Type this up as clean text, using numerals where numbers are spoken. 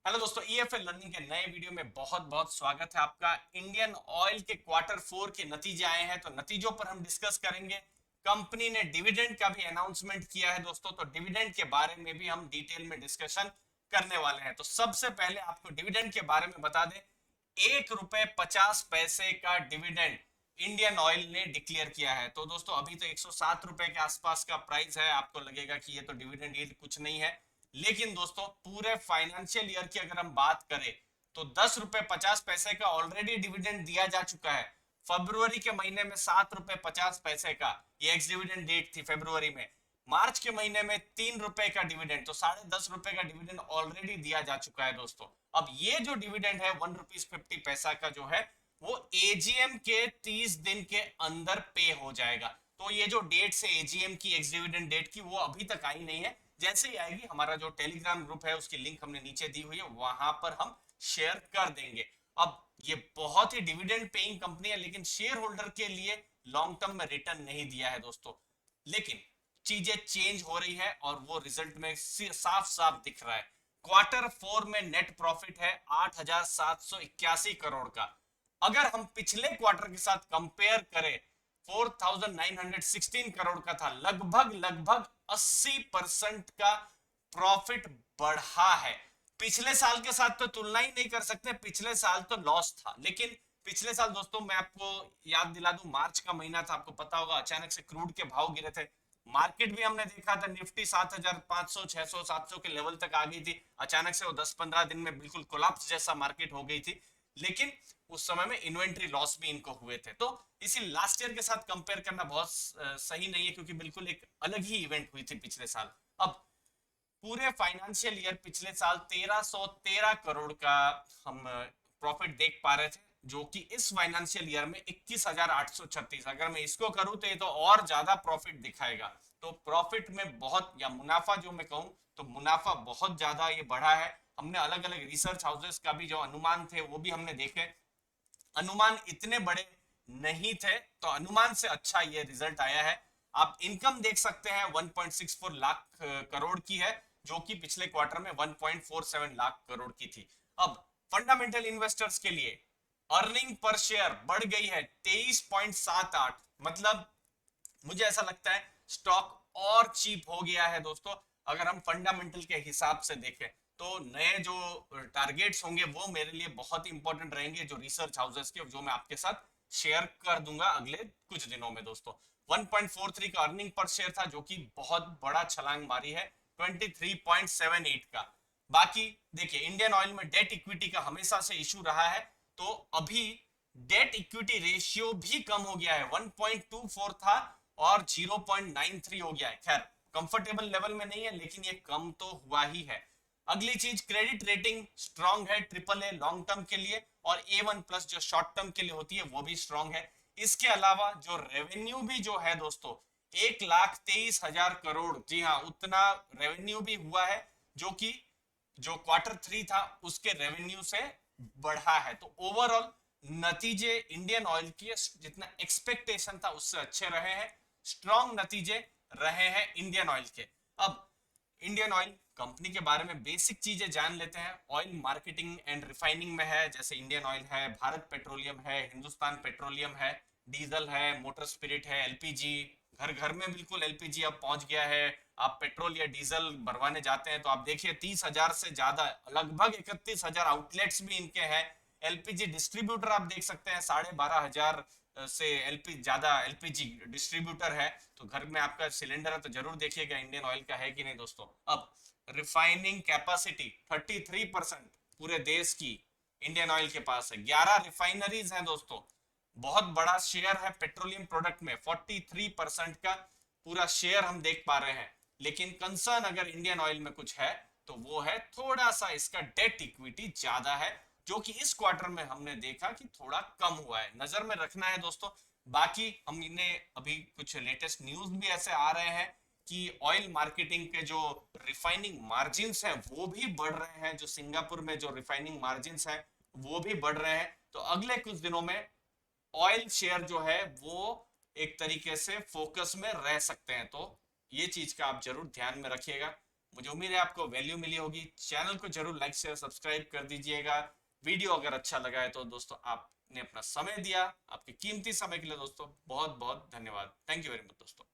Hello दोस्तों, EFL learning के नए वीडियो में बहुत बहुत स्वागत है आपका। इंडियन ऑयल के क्वार्टर फोर के नतीजे आए हैं, तो नतीजों पर हम डिस्कस करेंगे। कंपनी ने डिविडेंड का भी अनाउंसमेंट किया है दोस्तों, तो डिविडेंड के बारे में भी हम डिटेल में डिस्कशन करने वाले हैं। तो सबसे पहले आपको डिविडेंड के बारे में बता दें, 1 रुपए 50 पैसे का डिविडेंड इंडियन ऑयल ने डिक्लेयर किया है। तो दोस्तों अभी तो 107 रुपए के आसपास का प्राइस है, आपको लगेगा कि ये तो डिविडेंड यील्ड कुछ नहीं है, लेकिन दोस्तों पूरे फाइनेंशियल ईयर की अगर हम बात करें तो 10 रुपए 50 पैसे का ऑलरेडी डिविडेंड दिया जा चुका है। फरवरी के महीने में 7 रुपए 50 पैसे का ये एक्स डिविडेंड डेट थी फरवरी में। मार्च के महीने में 3 रुपए का डिविडेंड, तो 10.5 रुपए का डिविडेंड ऑलरेडी दिया जा चुका है दोस्तों। अब ये जो डिविडेंड है 1 रुपीज 50 पैसा का जो है वो एजीएम के 30 दिन के अंदर पे हो जाएगा। तो ये जो डेट से एजीएम की एक्स डिविडेंड डेट की वो अभी तक आई नहीं है। जैसे ही आएगी हमारा जो टेलीग्राम ग्रुप है उसकी लिंक हमने नीचे दी हुई है, वहां पर हम शेयर कर देंगे। अब ये बहुत ही डिविडेंड पेइंग कंपनी है, लेकिन शेयर होल्डर के लिए लॉन्ग टर्म में रिटर्न नहीं दिया है दोस्तों। लेकिन चीजें चेंज हो रही है और वो रिजल्ट में साफ साफ दिख रहा है। क्वार्टर फोर में नेट प्रॉफिट है 8,781 करोड़ का। अगर हम पिछले क्वार्टर के साथ कंपेयर करें, 4,916 करोड़ का था, लगभग लगभग 80% का प्रॉफिट बढ़ा है। पिछले साल के साथ तो तुलना ही नहीं कर सकते, पिछले साल तो लॉस था। लेकिन पिछले साल दोस्तों मैं आपको याद दिला दूं, मार्च का महीना था, आपको पता होगा अचानक से क्रूड के भाव गिरे थे। मार्केट भी हमने देखा था, निफ्टी 7,500 600 700 के लेवल तक आ गई थी। अचानक से वो 10-15 दिन में बिल्कुल कोलैप्स जैसा मार्केट हो गई थी। लेकिन उस समय में इन्वेंट्री लॉस भी इनको हुए थे, तो इसी लास्ट ईयर के साथ कंपेयर करना बहुत सही नहीं है, क्योंकि बिल्कुल एक अलग ही इवेंट हुई थी पिछले साल। अब पूरे फाइनेंशियल ईयर पिछले साल 1,313 करोड़ का हम प्रॉफिट देख पा रहे थे, जो कि इस फाइनेंशियल ईयर में 21,836, अगर मैं इसको करूं तो ये तो और ज्यादा प्रॉफिट दिखाएगा। तो प्रॉफिट में बहुत, या मुनाफा जो मैं कहूं तो मुनाफा बहुत ज्यादा ये बढ़ा है। हमने अलग अलग रिसर्च हाउसेस का भी जो अनुमान थे वो भी हमने देखे, अनुमान इतने बड़े नहीं थे, तो अनुमान से अच्छा ये रिजल्ट आया है। आप इनकम देख सकते हैं 1.64 लाख करोड़ की है, जो कि पिछले क्वार्टर में 1.47 लाख करोड़ की थी। अब फंडामेंटल इन्वेस्टर्स के लिए अर्निंग पर शेयर बढ़ गई है 23.78, मतलब मुझे ऐसा लगता है स्टॉक और चीप हो गया है दोस्तों। अगर हम फंडामेंटल के हिसाब से देखें तो नए जो टारगेट्स होंगे वो मेरे लिए बहुत इंपॉर्टेंट रहेंगे, जो रिसर्च हाउसेस के, जो मैं आपके साथ शेयर कर दूंगा अगले कुछ दिनों में दोस्तों। 1.43 का अर्निंग पर शेयर था, जो कि बहुत बड़ा छलांग मारी है 23.78 का। बाकी देखिए, इंडियन ऑयल में डेट इक्विटी का हमेशा से इशू रहा है, तो अभी डेट इक्विटी रेशियो भी कम हो गया है। 1.24 था और 0.93 हो गया है। खैर कंफर्टेबल लेवल में नहीं है, लेकिन ये कम तो हुआ ही है। अगली चीज, क्रेडिट रेटिंग स्ट्रांग है, ट्रिपल ए लॉन्ग टर्म के लिए, और A1+ जो शॉर्ट टर्म के लिए होती है वो भी स्ट्रांग है। इसके अलावा जो रेवेन्यू भी जो है दोस्तों, 1,23,000 करोड़, जी हाँ उतना रेवेन्यू भी हुआ है, जो कि जो क्वार्टर थ्री था उसके रेवेन्यू से बढ़ा है। तो ओवरऑल नतीजे इंडियन ऑयल की जितना एक्सपेक्टेशन था उससे अच्छे रहे हैं, स्ट्रॉन्ग नतीजे रहे हैं इंडियन ऑयल के। अब इंडियन ऑयल कंपनी के बारे में बेसिक चीजें जान लेते हैं। ऑयल मार्केटिंग एंड रिफाइनिंग में है, जैसे इंडियन ऑयल है, भारत पेट्रोलियम है, हिंदुस्तान पेट्रोलियम है, डीजल है, मोटर स्पिरिट है, एलपीजी, घर घर में बिल्कुल एलपीजी अब पहुंच गया है। आप पेट्रोल या डीजल भरवाने जाते हैं तो आप देखिए 30,000 से ज्यादा, लगभग 31,000 आउटलेट्स भी इनके हैं। एलपीजी डिस्ट्रीब्यूटर आप देख सकते हैं, 12,500 से एलपी ज्यादा एलपीजी डिस्ट्रीब्यूटर है। तो घर में आपका सिलेंडर है तो जरूर देखिएगा इंडियन ऑयल का है कि नहीं दोस्तों। अब रिफाइनिंग कैपेसिटी 33% पूरे देश की इंडियन ऑयल के पास है। 11 रिफाइनरीज हैं दोस्तों, बहुत बड़ा शेयर है पेट्रोलियम प्रोडक्ट में, 43% का पूरा शेयर हम देख पा रहे हैं। लेकिन कंसर्न अगर इंडियन ऑयल में कुछ है तो वो है थोड़ा सा इसका डेट इक्विटी ज्यादा है, जो कि इस क्वार्टर में हमने देखा कि थोड़ा कम हुआ है, नजर में रखना है दोस्तों। बाकी हमने अभी कुछ लेटेस्ट न्यूज भी ऐसे आ रहे हैं कि ऑयल मार्केटिंग के जो रिफाइनिंग मार्जिन हैं वो भी बढ़ रहे हैं, जो सिंगापुर में जो रिफाइनिंग मार्जिन हैं वो भी बढ़ रहे हैं। तो अगले कुछ दिनों में ऑयल शेयर जो है वो एक तरीके से फोकस में रह सकते हैं, तो ये चीज का आप जरूर ध्यान में रखिएगा। मुझे उम्मीद है आपको वैल्यू मिली होगी। चैनल को जरूर लाइक शेयर सब्सक्राइब कर दीजिएगा। वीडियो अगर अच्छा लगा है तो दोस्तों आपने अपना समय दिया, आपके कीमती समय के लिए दोस्तों बहुत बहुत धन्यवाद। थैंक यू वेरी मच दोस्तों।